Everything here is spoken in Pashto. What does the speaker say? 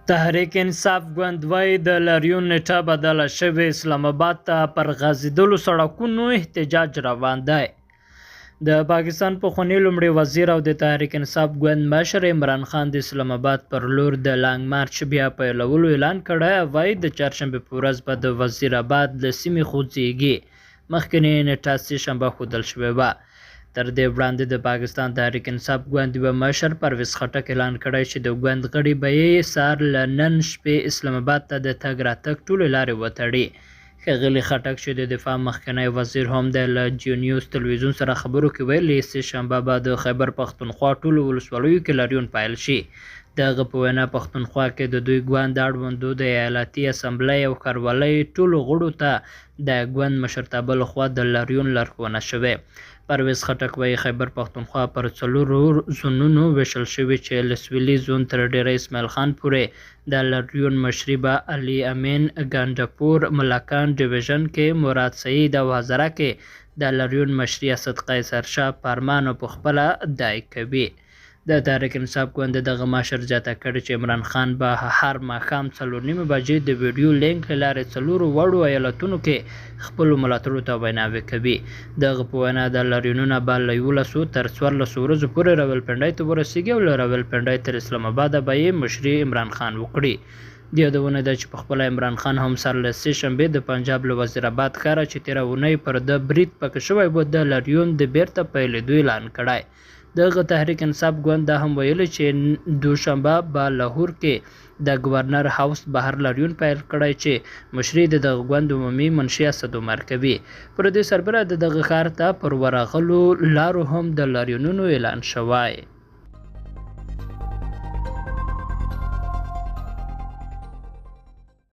تحریک انصاف ګوند وایي د لاریون نیټه بدله شوې، اسلام آباد ته پر غځېدلو سړکونو احتجاج روان دی. د پاکستان پخوانی لومړي وزیر او د تحریک انصاف ګوند مشر عمران خان د اسلام آباد پر لور د لانګ مارچ بیا پیلولو اعلان کړی. وایي د چهارشنبې په ورځ به د وزیر آباد له سیمې خوځېږي. مخکینۍ نیټه سه شنبه ښودل شوې وه. تر دې وړاندې د پاکستان تحریک انصاف ګوند یوه مشر پرویز خټک اعلان کړی چې د ګوند غړي به یې سهار له نن شپې اسلام آباد ته د تګ راتګ ټولې لارې وتړي. ښاغلي خټک چې د دفاع مخکنی وزیر هم دی، له جیو نیوز تلویزیون سره خبرو کې ویلي سه شنبه به د خیبر پښتونخوا ټولو ولسوالیو کې لاریون پیل شي. د هغه په وینا پښتونخوا کې د دوی ګوند اړوندو د ایالتي اسمبلۍ او ښاروالۍ ټولو غړو ته د ګوند مشرتابه لخوا د لاریون لارښوونه شوې. پرویز خټک وایي خیبر پښتونخوا پر 4 زونونو ویشل شوي چې له سویلي زون تر ډیره اسماعیل خان پورې د لاریون مشري به علي امین ګانډهپور ملاکان ډیویژن کې، مراد سعید او هزاره کې د لاریون مشري اسد قیصر شاه پارمان په خپله ادعا کوي. د تحریک انصاف ګوند دغه مشر زیاته کړې چې عمران خان به هر ماښام 4:30 بجې د ویډیو لینک له لارې 4 وړو ایالتونو کې خپلو ملاتړو ته ویناوې کوي. دغه په وینا د لاریونونه به له 11 تر 14 ورځو پورې راولپنډۍ ته ورسیږي او له راولپنډۍ تر اسلام آباده به یې مشري عمران خان وکړي. د یادونه ده چې پخپله عمران خان هم سر له سه شنبې د پنجاب له وزیر آباد ښاره چې تېره اونۍ پر ده برید پکې شوی و، د لاریون د بیرته پیلېدو اعلان کړی. دغه تحریک انصاف ګوند دا هم ویلي چې دوشنبه به لاهور کې د گورنر هاوس بهر لاریون پیل کړی چې مشري د دغه ګوند عمومي منشي اسد عمر کوي. پر دې سربېره د دغه ښار ته پر ورغلو لارو هم د لاریونونو اعلان شوی.